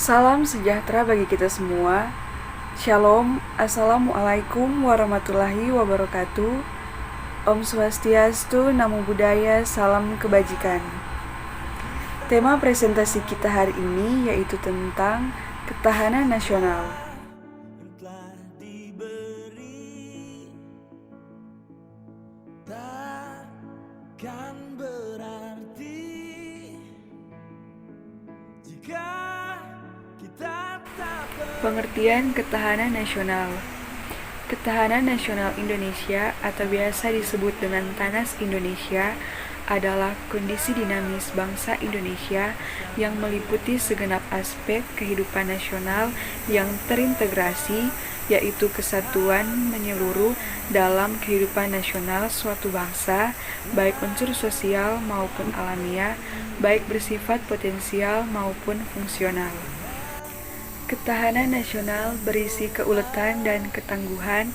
Salam sejahtera bagi kita semua. Shalom, Assalamualaikum warahmatullahi wabarakatuh. Om Swastiastu, Namo Buddhaya, salam kebajikan. Tema presentasi kita hari ini yaitu tentang ketahanan nasional. Pengertian ketahanan nasional. Ketahanan nasional Indonesia atau biasa disebut dengan TANAS Indonesia adalah kondisi dinamis bangsa Indonesia yang meliputi segenap aspek kehidupan nasional yang terintegrasi, yaitu kesatuan menyeluruh dalam kehidupan nasional suatu bangsa, baik unsur sosial maupun alamiah, baik bersifat potensial maupun fungsional. Ketahanan nasional berisi keuletan dan ketangguhan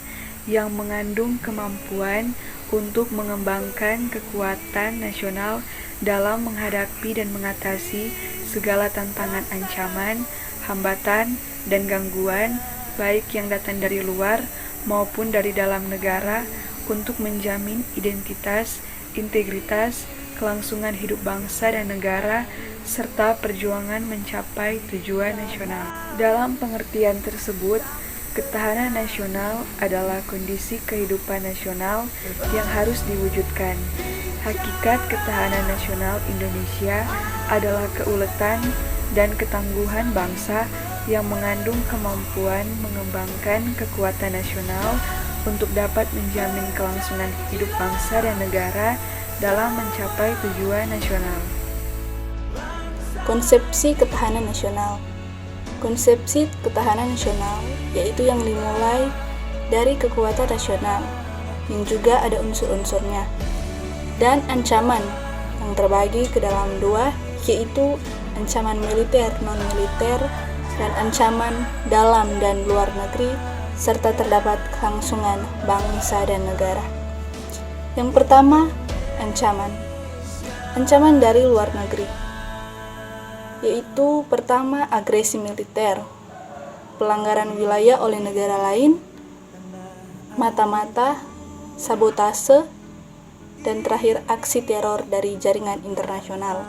yang mengandung kemampuan untuk mengembangkan kekuatan nasional dalam menghadapi dan mengatasi segala tantangan ancaman, hambatan, dan gangguan, baik yang datang dari luar maupun dari dalam negara, untuk menjamin identitas, integritas, kelangsungan hidup bangsa dan negara, serta perjuangan mencapai tujuan nasional. Dalam pengertian tersebut, ketahanan nasional adalah kondisi kehidupan nasional yang harus diwujudkan. Hakikat ketahanan nasional Indonesia adalah keuletan dan ketangguhan bangsa yang mengandung kemampuan mengembangkan kekuatan nasional untuk dapat menjamin kelangsungan hidup bangsa dan negara dalam mencapai tujuan nasional. Konsepsi ketahanan nasional. Konsepsi ketahanan nasional yaitu yang dimulai dari kekuatan nasional yang juga ada unsur-unsurnya, dan ancaman yang terbagi ke dalam dua, yaitu ancaman militer, non-militer, dan ancaman dalam dan luar negeri, serta terdapat kelangsungan bangsa dan negara. Yang pertama, ancaman dari luar negeri, yaitu pertama agresi militer, pelanggaran wilayah oleh negara lain, mata-mata, sabotase, dan terakhir aksi teror dari jaringan internasional.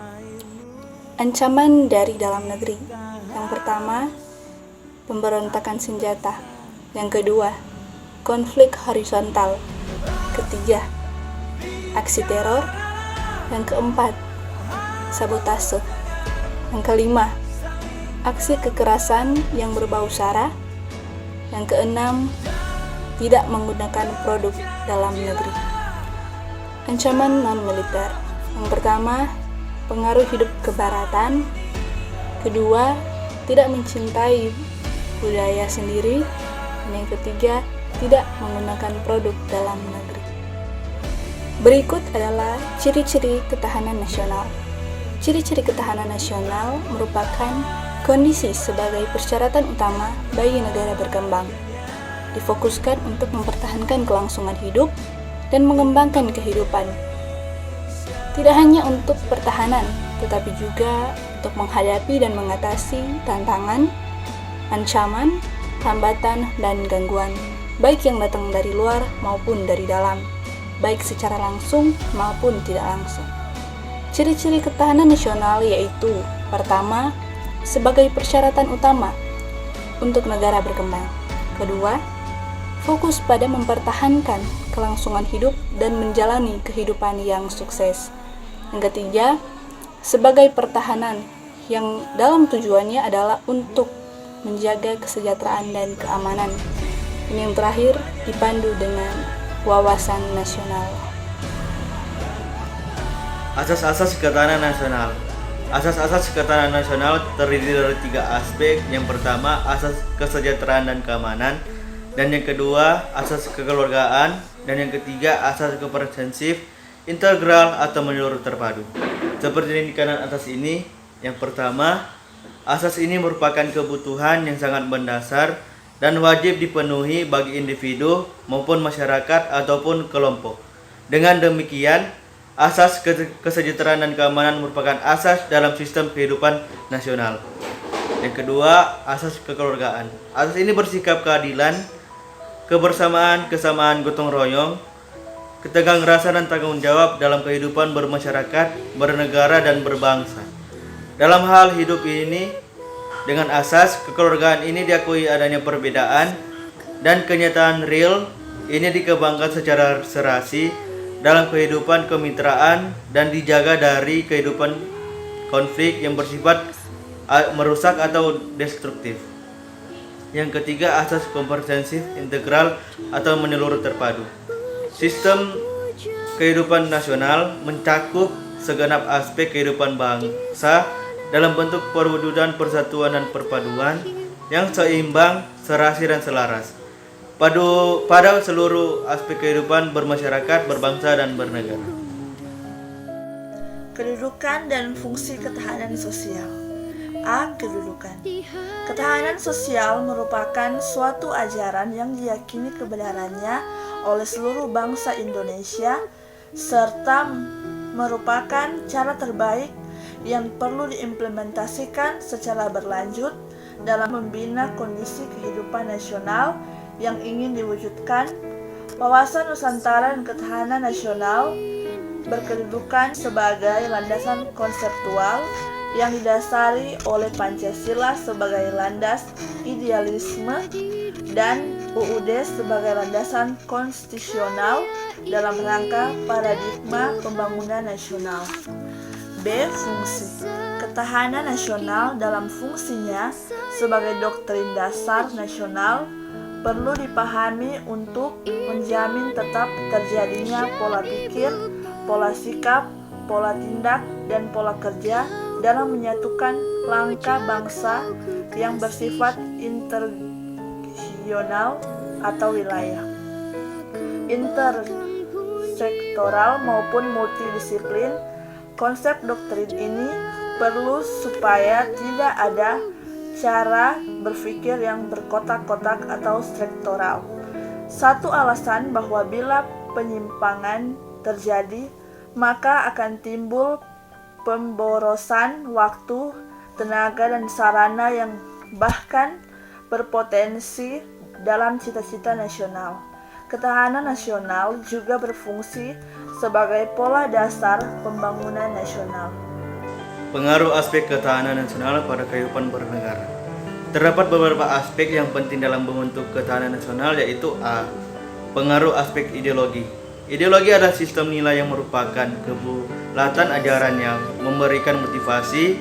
Ancaman dari dalam negeri. Yang pertama, pemberontakan senjata. Yang kedua, konflik horizontal. Ketiga, aksi teror. Yang keempat, sabotase. Yang kelima, aksi kekerasan yang berbau sara. Yang keenam, tidak menggunakan produk dalam negeri. Ancaman non-militer. Yang pertama, pengaruh hidup kebaratan. Kedua, tidak mencintai budaya sendiri. Dan yang ketiga, tidak menggunakan produk dalam negeri. Berikut adalah ciri-ciri ketahanan nasional. Ciri-ciri ketahanan nasional merupakan kondisi sebagai persyaratan utama bagi negara berkembang. Difokuskan untuk mempertahankan kelangsungan hidup dan mengembangkan kehidupan. Tidak hanya untuk pertahanan, tetapi juga untuk menghadapi dan mengatasi tantangan, ancaman, hambatan, dan gangguan, baik yang datang dari luar maupun dari dalam, baik secara langsung maupun tidak langsung. Ciri-ciri ketahanan nasional yaitu: pertama, sebagai persyaratan utama untuk negara berkembang. Kedua, fokus pada mempertahankan kelangsungan hidup dan menjalani kehidupan yang sukses. Yang ketiga, sebagai pertahanan yang dalam tujuannya adalah untuk menjaga kesejahteraan dan keamanan. Dan yang terakhir, dipandu dengan wawasan nasional. Asas-asas ketahanan nasional. Asas-asas ketahanan nasional terdiri dari 3 aspek. Yang pertama, asas kesejahteraan dan keamanan. Dan yang kedua, asas kekeluargaan. Dan yang ketiga, asas komprehensif, integral atau menyeluruh terpadu. Seperti yang di kanan atas ini, yang pertama, asas ini merupakan kebutuhan yang sangat mendasar dan wajib dipenuhi bagi individu maupun masyarakat ataupun kelompok. Dengan demikian, asas kesejahteraan dan keamanan merupakan asas dalam sistem kehidupan nasional. Yang kedua, asas kekeluargaan. Asas ini bersikap keadilan, kebersamaan, kesamaan gotong royong, ketegang rasa dan tanggung jawab dalam kehidupan bermasyarakat, bernegara, dan berbangsa. Dalam hal hidup ini, dengan asas kekeluargaan ini diakui adanya perbedaan dan kenyataan real ini dikembangkan secara serasi dalam kehidupan kemitraan dan dijaga dari kehidupan konflik yang bersifat merusak atau destruktif. Yang ketiga, asas komprehensif, integral, atau menyeluruh terpadu. Sistem kehidupan nasional mencakup segenap aspek kehidupan bangsa dalam bentuk perwujudan persatuan dan perpaduan yang seimbang, serasi, dan selaras pada seluruh aspek kehidupan bermasyarakat, berbangsa, dan bernegara. Kedudukan dan fungsi ketahanan sosial. A. Kedudukan. Ketahanan sosial merupakan suatu ajaran yang diyakini kebenarannya oleh seluruh bangsa Indonesia serta merupakan cara terbaik yang perlu diimplementasikan secara berlanjut dalam membina kondisi kehidupan nasional yang ingin diwujudkan. Wawasan Nusantara dan ketahanan nasional berkedudukan sebagai landasan konseptual yang didasari oleh Pancasila sebagai landas idealisme dan UUD sebagai landasan konstitusional dalam rangka paradigma pembangunan nasional. B. Fungsi. Ketahanan nasional dalam fungsinya sebagai doktrin dasar nasional perlu dipahami untuk menjamin tetap terjadinya pola pikir, pola sikap, pola tindak, dan pola kerja dalam menyatukan langkah bangsa yang bersifat interregional atau wilayah, intersektoral maupun multidisiplin. Konsep doktrin ini perlu supaya tidak ada cara berpikir yang berkotak-kotak atau sektoral. Satu alasan bahwa bila penyimpangan terjadi, maka akan timbul pemborosan waktu, tenaga, dan sarana yang bahkan berpotensi dalam cita-cita nasional. Ketahanan nasional juga berfungsi sebagai pola dasar pembangunan nasional. Pengaruh aspek ketahanan nasional pada kehidupan bernegara. Terdapat beberapa aspek yang penting dalam membentuk ketahanan nasional, yaitu A. Pengaruh aspek ideologi. Ideologi adalah sistem nilai yang merupakan kebulatan ajaran yang memberikan motivasi.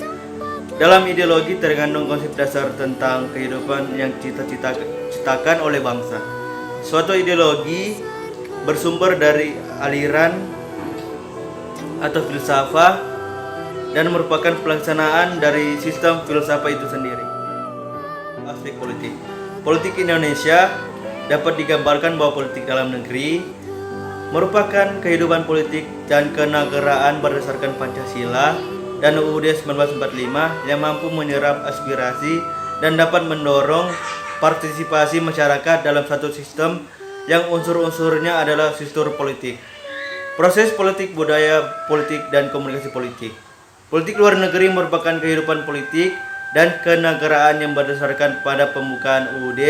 Dalam ideologi terkandung konsep dasar tentang kehidupan yang cita-citakan oleh bangsa. Suatu ideologi bersumber dari aliran atau filsafat dan merupakan pelaksanaan dari sistem filsafat itu sendiri. Aspek politik. Politik Indonesia dapat digambarkan bahwa politik dalam negeri merupakan kehidupan politik dan kenegaraan berdasarkan Pancasila dan UUD 1945 yang mampu menyerap aspirasi dan dapat mendorong partisipasi masyarakat dalam satu sistem yang unsur-unsurnya adalah struktur politik, proses politik, budaya politik, dan komunikasi politik. Politik luar negeri merupakan kehidupan politik dan kenegaraan yang berdasarkan pada pembukaan UUD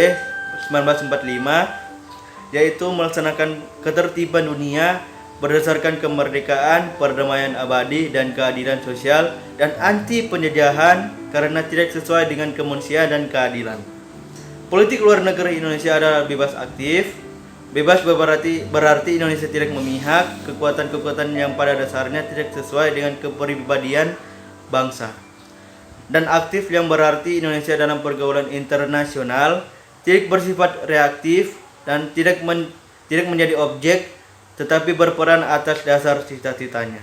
1945, yaitu melaksanakan ketertiban dunia berdasarkan kemerdekaan, perdamaian abadi, dan keadilan sosial, dan anti penjajahan karena tidak sesuai dengan kemanusiaan dan keadilan. Politik luar negeri Indonesia adalah bebas aktif. Bebas berarti Indonesia tidak memihak kekuatan-kekuatan yang pada dasarnya tidak sesuai dengan kepribadian bangsa. Dan aktif yang berarti Indonesia dalam pergaulan internasional tidak bersifat reaktif dan tidak menjadi objek, tetapi berperan atas dasar cita-citanya.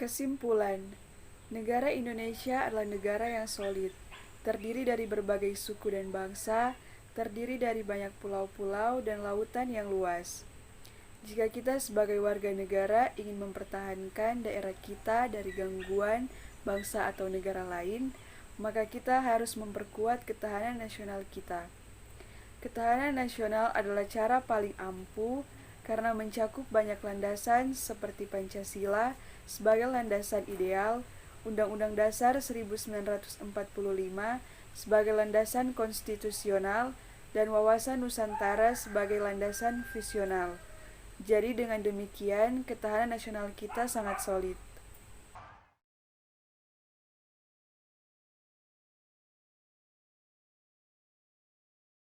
Kesimpulan, negara Indonesia adalah negara yang solid, terdiri dari berbagai suku dan bangsa, terdiri dari banyak pulau-pulau dan lautan yang luas. Jika kita sebagai warga negara ingin mempertahankan daerah kita dari gangguan bangsa atau negara lain, maka kita harus memperkuat ketahanan nasional kita. Ketahanan nasional adalah cara paling ampuh karena mencakup banyak landasan seperti Pancasila sebagai landasan ideal, Undang-Undang Dasar 1945 sebagai landasan konstitusional, dan wawasan Nusantara sebagai landasan visional. Jadi dengan demikian, ketahanan nasional kita sangat solid.